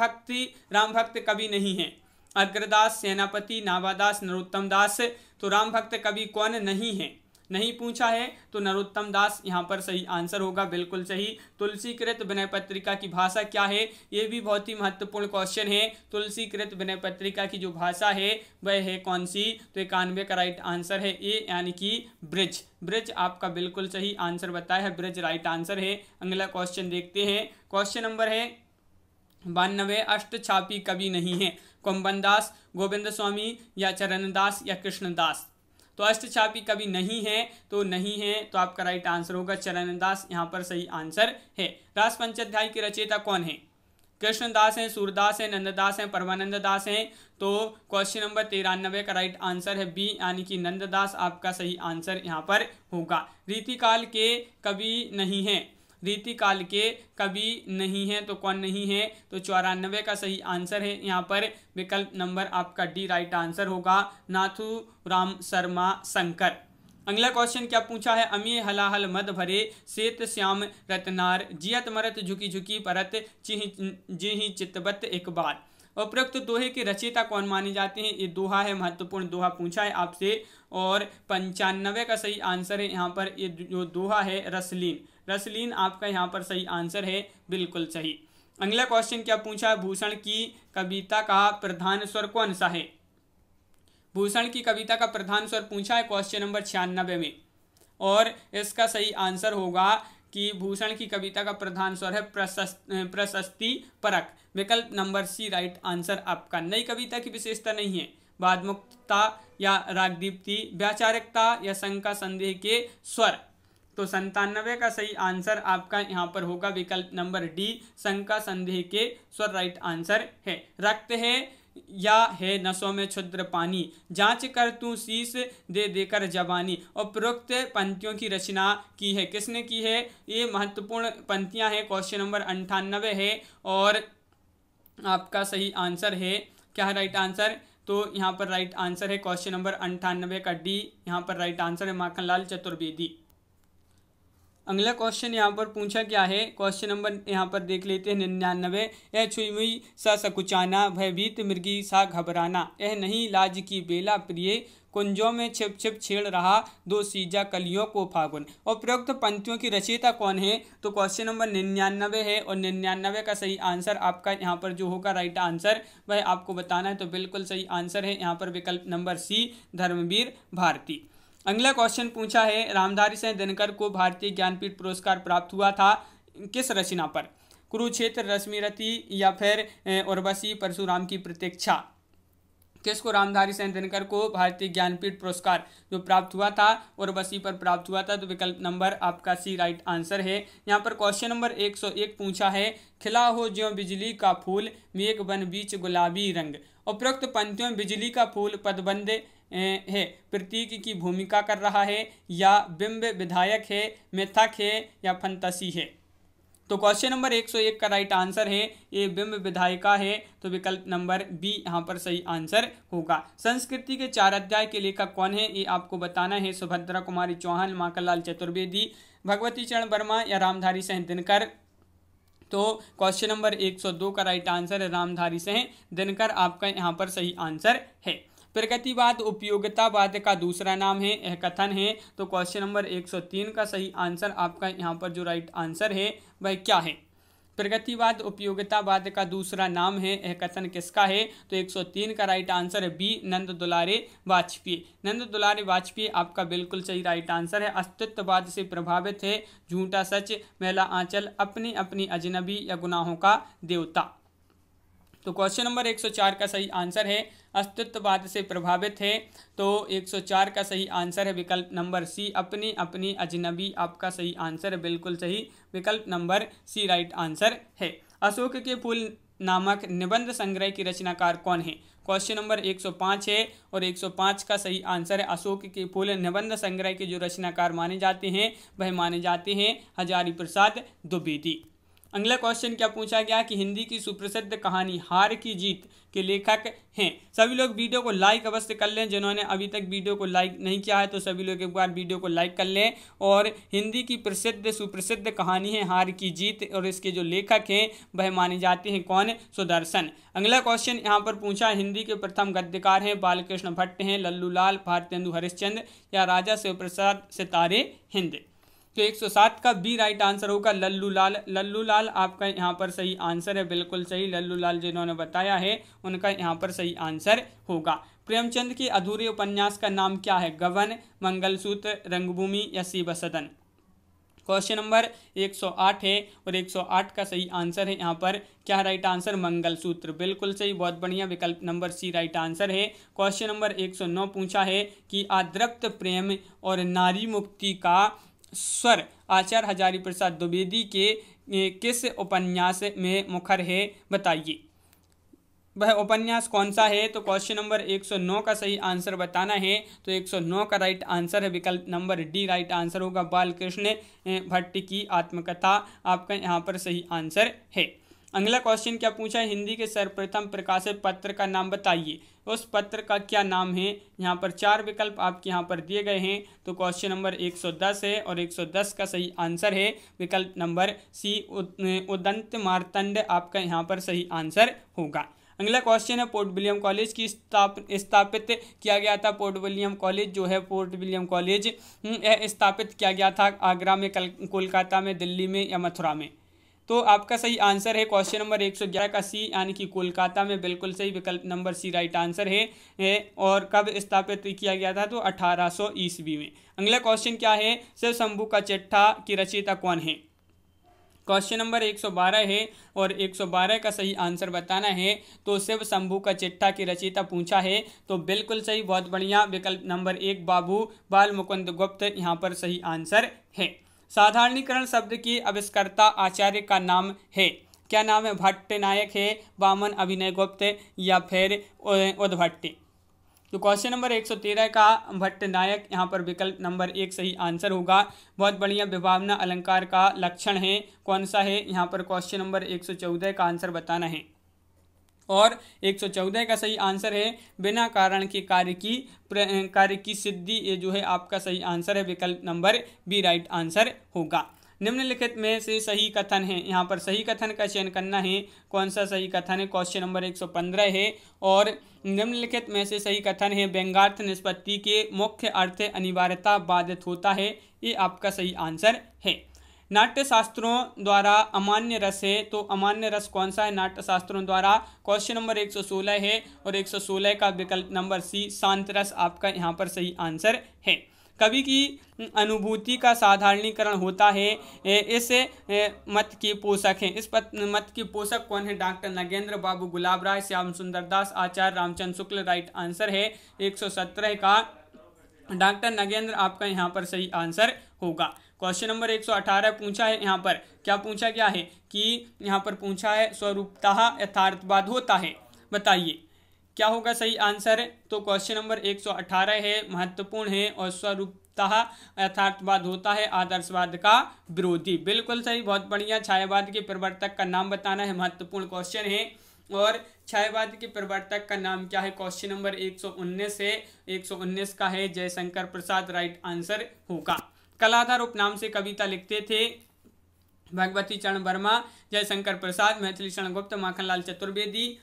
भक्त कवि नहीं है। अग्रदास, सेनापति, नावादास, नरोत्तम दास। तो राम भक्त कवि कौन नहीं है? नहीं पूछा है, तो नरोत्तम दास यहाँ पर सही आंसर होगा, बिल्कुल सही। तुलसीकृत विनय पत्रिका की भाषा क्या है? ये भी बहुत ही महत्वपूर्ण क्वेश्चन है। तुलसीकृत विनय पत्रिका की जो भाषा है वह है कौन सी? तो 91 का राइट आंसर है ए यानी कि ब्रिज। ब्रिज आपका बिल्कुल सही आंसर बताया है, ब्रिज राइट आंसर है। अगला क्वेश्चन देखते हैं। क्वेश्चन नंबर है 92, अष्टछापी कवि नहीं है। कुंभन दास, गोविंद स्वामी या चरणदास या कृष्णदास। तो अष्टछापी कवि नहीं है, तो नहीं है तो आपका राइट आंसर होगा चरणदास, यहाँ पर सही आंसर है। रास पंचाध्याय के रचयिता कौन है? कृष्णदास हैं, सूरदास हैं, नंददास हैं, परमानंद दास हैं। तो क्वेश्चन नंबर 93 का राइट आंसर है बी यानी कि नंददास आपका सही आंसर यहाँ पर होगा। रीतिकाल के कवि नहीं है। रीतिकाल के कवि नहीं है तो कौन नहीं है? तो 94 का सही आंसर है यहाँ पर विकल्प नंबर आपका डी राइट आंसर होगा, नाथू राम शर्मा शंकर। अगला क्वेश्चन क्या पूछा है? अमी हलाहल मद भरे श्वेत श्याम रत्नार, जियत मरत झुकी झुकी परत जिहि चितबत एक बार। उपरोक्त दोहे के रचयिता कौन माने जाते हैं? ये दोहा है, महत्वपूर्ण दोहा पूछा है आपसे और 95 का सही आंसर है यहाँ पर। ये जो दोहा है रसलीन, रसलीन आपका यहाँ पर सही आंसर है, बिल्कुल सही। अगला क्वेश्चन क्या पूछा है? भूषण की कविता का प्रधान स्वर कौन सा है? भूषण की कविता का प्रधान स्वर पूछा है क्वेश्चन नंबर 96 में और इसका सही आंसर होगा कि भूषण की कविता का प्रधान स्वर है प्रशस्ति परक, विकल्प नंबर सी राइट आंसर आपका। नई कविता की विशेषता नहीं है, वादमुक्तता या रागदीप्ति, व्याचारिकता या शंका संदेह के स्वर। तो 97 का सही आंसर आपका यहाँ पर होगा विकल्प नंबर डी, शंका संदेह के स्वर राइट आंसर है। रक्त है या है नसों में क्षुद्र पानी, जांच कर तू शीश दे देकर जवानी। उपरोक्त पंक्तियों की रचना की है, किसने की है? ये महत्वपूर्ण पंक्तियां हैं। क्वेश्चन नंबर 98 है और आपका सही आंसर है क्या राइट आंसर? तो यहाँ पर राइट आंसर है क्वेश्चन नंबर 98 का डी, यहाँ पर राइट आंसर है माखनलाल चतुर्वेदी। अगला क्वेश्चन यहाँ पर पूछा क्या है? क्वेश्चन नंबर यहाँ पर देख लेते हैं 99। यह छुई मुई सा सकुचाना, भयभीत मृगी सा घबराना, यह नहीं लाज की बेला प्रिय, कुंजों में छिप छिप छेड़ रहा दो सीजा कलियों को फागुन। और प्रयुक्त पंक्तियों की रचयिता कौन है? तो क्वेश्चन नंबर 99 है और 99 का सही आंसर आपका यहाँ पर जो होगा राइट आंसर वह आपको बताना है। तो बिल्कुल सही आंसर है यहाँ पर विकल्प नंबर सी, धर्मवीर भारती। अगला क्वेश्चन पूछा है, रामधारी सिंह दिनकर को भारतीय ज्ञानपीठ पुरस्कार प्राप्त हुआ था। किस रचना पर? कुरुक्षेत्र, रश्मिरथी या फिर उर्वशी, परशुराम की प्रतीक्षा। किसको? रामधारी सिंह दिनकर को भारतीय ज्ञानपीठ पुरस्कार जो प्राप्त हुआ था उर्वशी पर प्राप्त हुआ था। तो विकल्प नंबर आपका सी राइट आंसर है। यहाँ पर क्वेश्चन नंबर 101 पूछा है, खिला हो ज्यों बिजली का फूल, मेघ बन बीच गुलाबी रंग। उपरोक्त पंक्तियों में बिजली का फूल पदबंध है, प्रतीक की भूमिका कर रहा है, या बिंब विधायक है, मिथक है, या फंतसी है। तो क्वेश्चन नंबर 101 का राइट आंसर है ये बिंब विधायिका है। तो विकल्प नंबर बी यहाँ पर सही आंसर होगा। संस्कृति के 4 अध्याय के लेखक कौन है ये आपको बताना है। सुभद्रा कुमारी चौहान, माखनलाल चतुर्वेदी, भगवती चरण वर्मा या रामधारी सिंह दिनकर। तो क्वेश्चन नंबर 102 का राइट आंसर है रामधारी सिंह दिनकर, आपका यहाँ पर सही आंसर है। प्रगतिवाद उपयोगितावाद का दूसरा नाम है, यह कथन है। तो क्वेश्चन नंबर 103 का सही आंसर आपका यहाँ पर जो राइट आंसर है वह क्या है? प्रगतिवाद उपयोगितावाद का दूसरा नाम है, यह कथन किसका है? तो 103 का राइट आंसर है बी, नंद दुलारे वाजपेयी। नंद दुलारे वाजपेयी आपका बिल्कुल सही राइट आंसर है। अस्तित्ववाद से प्रभावित है, झूठा सच, मैला आंचल, अपनी अपनी अजनबी या गुनाहों का देवता। तो क्वेश्चन नंबर 104 का सही आंसर है अस्तित्ववाद से प्रभावित है। तो 104 का सही आंसर है विकल्प नंबर सी, अपनी अपनी अजनबी, आपका सही आंसर है बिल्कुल सही, विकल्प नंबर सी राइट आंसर है। अशोक के फूल नामक निबंध संग्रह की रचनाकार कौन है? क्वेश्चन नंबर 105 है और 105 का सही आंसर है अशोक के फूल निबंध संग्रह के जो रचनाकार माने जाते हैं वह माने जाते हैं हजारी प्रसाद द्विवेदी। अगला क्वेश्चन क्या पूछा गया कि हिंदी की सुप्रसिद्ध कहानी हार की जीत के लेखक हैं। सभी लोग वीडियो को लाइक अवश्य कर लें, जिन्होंने अभी तक वीडियो को लाइक नहीं किया है तो सभी लोग एक बार वीडियो को लाइक कर लें। और हिंदी की प्रसिद्ध सुप्रसिद्ध कहानी है हार की जीत और इसके जो लेखक हैं वह माने जाते हैं कौन? सुदर्शन। अगला क्वेश्चन यहाँ पर पूछा हिंदी के प्रथम गद्यकार हैं बालकृष्ण भट्ट हैं, लल्लू लाल, भारतेंदु हरिश्चंद्र या राजा शिवप्रसाद सितारे हिंद। तो 107 का बी राइट आंसर होगा लल्लू लाल। लल्लू लाल आपका यहाँ पर सही आंसर है बिल्कुल सही। लल्लू लाल जिन्होंने बताया है उनका यहाँ पर सही आंसर होगा। प्रेमचंद के अधूरे उपन्यास का नाम क्या है? गबन, मंगलसूत्र, रंगभूमि या शिव सदन। क्वेश्चन नंबर 108 है और 108 का सही आंसर है यहाँ पर क्या राइट आंसर? मंगलसूत्र, बिल्कुल सही, बहुत बढ़िया, विकल्प नंबर सी राइट आंसर है। क्वेश्चन नंबर 109 पूछा है कि अदृप्त प्रेम और नारी मुक्ति का स्वर आचार्य हजारी प्रसाद द्विवेदी के किस उपन्यास में मुखर है? बताइए वह उपन्यास कौन सा है? तो क्वेश्चन नंबर 109 का सही आंसर बताना है। तो 109 का राइट आंसर है विकल्प नंबर डी राइट आंसर होगा बालकृष्ण भट्ट की आत्मकथा, आपका यहाँ पर सही आंसर है। अगला क्वेश्चन क्या पूछा है? हिंदी के सर्वप्रथम प्रकाशित पत्र का नाम बताइए। उस पत्र का क्या नाम है? यहाँ पर 4 विकल्प आपके यहाँ पर दिए गए हैं। तो क्वेश्चन नंबर 110 है और 110 का सही आंसर है विकल्प नंबर सी उदंत मार्तंड, आपका यहाँ पर सही आंसर होगा। अगला क्वेश्चन है पोर्ट विलियम कॉलेज की स्थापित किया गया था। पोर्ट विलियम कॉलेज जो है पोर्ट विलियम कॉलेज स्थापित किया गया था आगरा में, कोलकाता में, दिल्ली में या मथुरा में। तो आपका सही आंसर है क्वेश्चन नंबर 111 का सी यानी कि कोलकाता में, बिल्कुल सही, विकल्प नंबर सी राइट आंसर है। और कब स्थापित किया गया था? तो 1800 ईस्वी में। अगला क्वेश्चन क्या है? शिव शंभू का चिट्ठा की रचयिता कौन है? क्वेश्चन नंबर 112 है और 112 का सही आंसर बताना है। तो शिव शंभू का चिट्ठा की रचयिता पूछा है तो बिल्कुल सही, बहुत बढ़िया, विकल्प नंबर 1 बाबू बाल मुकुंद गुप्त यहाँ पर सही आंसर है। साधारणीकरण शब्द के आविष्कर्ता आचार्य का नाम है, क्या नाम है? भट्ट नायक है, वामन अभिनय गुप्त या फिर उद्भट्ट। तो क्वेश्चन नंबर 113 का भट्ट नायक यहाँ पर विकल्प नंबर 1 सही आंसर होगा। बहुत बढ़िया, विभावना अलंकार का लक्षण है, कौन सा है? यहाँ पर क्वेश्चन नंबर 114 का आंसर बताना है। और 114 का सही आंसर है बिना कारण के कार्य की सिद्धि, ये जो है आपका सही आंसर है, विकल्प नंबर बी राइट आंसर होगा। निम्नलिखित में से सही कथन है, यहाँ पर सही कथन का चयन करना है, कौन सा सही कथन है? क्वेश्चन नंबर 115 है और निम्नलिखित में से सही कथन है व्यंग्यार्थ निष्पत्ति के मुख्य अर्थ अनिवार्यता बाधित होता है, ये आपका सही आंसर है। नाट्य शास्त्रों द्वारा अमान्य रस है, तो अमान्य रस कौन सा है नाट्य शास्त्रों द्वारा? क्वेश्चन नंबर 116 है और 116 का विकल्प नंबर सी शांत रस, आपका यहाँ पर सही आंसर है। कवि की अनुभूति का साधारणीकरण होता है। इस मत के पोषक हैं। इस मत के पोषक कौन है? डॉक्टर नगेंद्र बाबू, गुलाब राय, श्याम सुंदर दास, आचार्य रामचंद्र शुक्ल। राइट आंसर है 117 का डॉक्टर नगेंद्र आपका यहाँ पर सही आंसर होगा। क्वेश्चन नंबर 118 पूछा है, यहाँ पर क्या पूछा गया है कि यहाँ पर पूछा है स्वरूपतः यथार्थवाद होता है, बताइए क्या होगा सही आंसर। तो क्वेश्चन नंबर 118 है, महत्वपूर्ण है और स्वरूपतः यथार्थवाद होता है आदर्शवाद का विरोधी। बिल्कुल सही, बहुत बढ़िया। छायावाद के प्रवर्तक का नाम बताना है, महत्वपूर्ण क्वेश्चन है। और छायावाद के प्रवर्तक का नाम क्या है? क्वेश्चन नंबर 119 है, 119 का है जयशंकर प्रसाद। राइट आंसर होगा। कलाधर उपनाम से कविता लिखते थे भगवती चरण वर्मा, जयशंकर प्रसाद, मैथिली शरण गुप्त, माखनलाल चतुर्वेदी।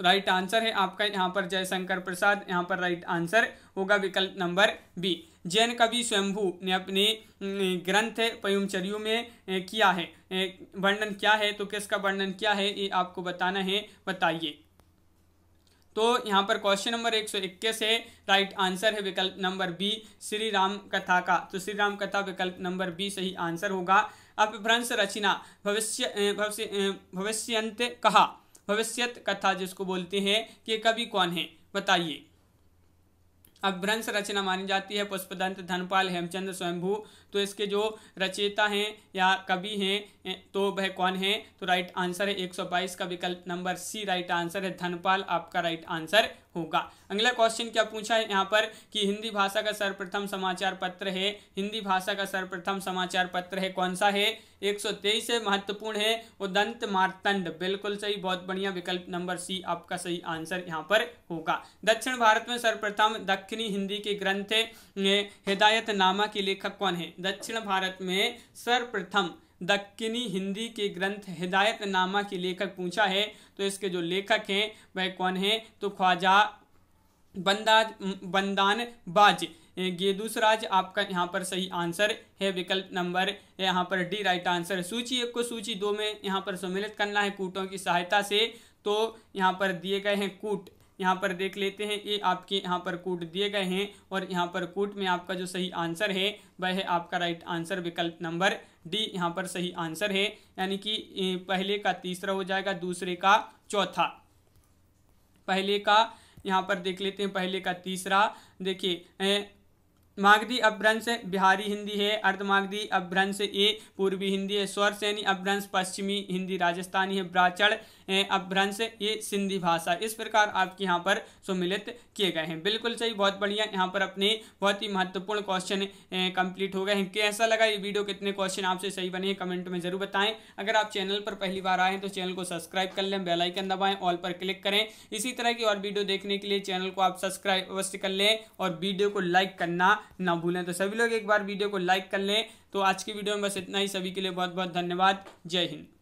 राइट आंसर है आपका यहाँ पर जयशंकर प्रसाद, यहाँ पर राइट आंसर होगा विकल्प नंबर बी। जैन कवि स्वयंभू ने अपने ग्रंथ पयुमचर्यु में किया है, वर्णन क्या है? तो किसका वर्णन क्या है ये आपको बताना है, बताइए। तो यहाँ पर क्वेश्चन नंबर 121 है, राइट आंसर है विकल्प नंबर बी, श्री राम कथा का। तो श्री राम कथा विकल्प नंबर बी सही आंसर होगा। अपभ्रंश रचना भविष्यंत कहा, भविष्यत कथा जिसको बोलते हैं कि कवि कौन है, बताइए। अपभ्रंश रचना मानी जाती है पुष्पदंत, धनपाल, हेमचंद्र स्वयंभू। तो इसके जो रचयिता हैं या कवि हैं तो वह कौन है? तो राइट आंसर है 122 का विकल्प नंबर सी, राइट आंसर है धनपाल, आपका राइट आंसर होगा। अगला क्वेश्चन क्या पूछा है यहाँ पर कि हिंदी भाषा का सर्वप्रथम समाचार पत्र है, हिंदी भाषा का सर्वप्रथम समाचार पत्र है, कौन सा है? 123 है, महत्वपूर्ण है उदंत मार्तंड। बिल्कुल सही, बहुत बढ़िया, विकल्प नंबर सी आपका सही आंसर यहाँ पर होगा। दक्षिण भारत में सर्वप्रथम दक्षिणी हिंदी के ग्रंथ हिदायतनामा के लेखक कौन है? दक्षिण भारत में सर्वप्रथम दक्षिणी हिंदी के ग्रंथ हिदायतनामा के लेखक पूछा है। तो इसके जो लेखक हैं वह कौन है? तो ख्वाजा बंदान बाज गेदूसराज, आपका यहाँ पर सही आंसर है विकल्प नंबर यहाँ पर डी, राइट आंसर। सूची 1 को सूची 2 में यहाँ पर सम्मिलित करना है कूटों की सहायता से। तो यहाँ पर दिए गए हैं कूट, यहाँ पर देख लेते हैं, ये आपके यहाँ पर कूट दिए गए हैं और यहाँ पर कूट में आपका जो सही आंसर है वह है आपका राइट आंसर विकल्प नंबर डी, यहाँ पर सही आंसर है। यानी कि पहले का तीसरा हो जाएगा, दूसरे का चौथा। पहले का यहाँ पर देख लेते हैं, पहले का तीसरा। देखिए मागधी अपभ्रंश बिहारी हिंदी है, अर्धमागधी अपभ्रंश ये पूर्वी हिंदी है, स्वर सैनी अपभ्रंश पश्चिमी हिंदी राजस्थानी है, ब्राचड़ अपभ्रंश ये सिंधी भाषा। इस प्रकार आपके यहाँ पर सम्मिलित किए गए हैं। बिल्कुल सही, बहुत बढ़िया। यहाँ पर अपने बहुत ही महत्वपूर्ण क्वेश्चन कंप्लीट हो गए हैं। कैसा लगा ये वीडियो, कितने क्वेश्चन आपसे सही बने हैं कमेंट में जरूर बताएं। अगर आप चैनल पर पहली बार आए हैं तो चैनल को सब्सक्राइब कर लें, बेल आइकन दबाएं, ऑल पर क्लिक करें। इसी तरह की और वीडियो देखने के लिए चैनल को आप सब्सक्राइब अवश्य कर लें और वीडियो को लाइक करना ना भूलें। तो सभी लोग एक बार वीडियो को लाइक कर लें। तो आज की वीडियो में बस इतना ही। सभी के लिए बहुत बहुत धन्यवाद। जय हिंद।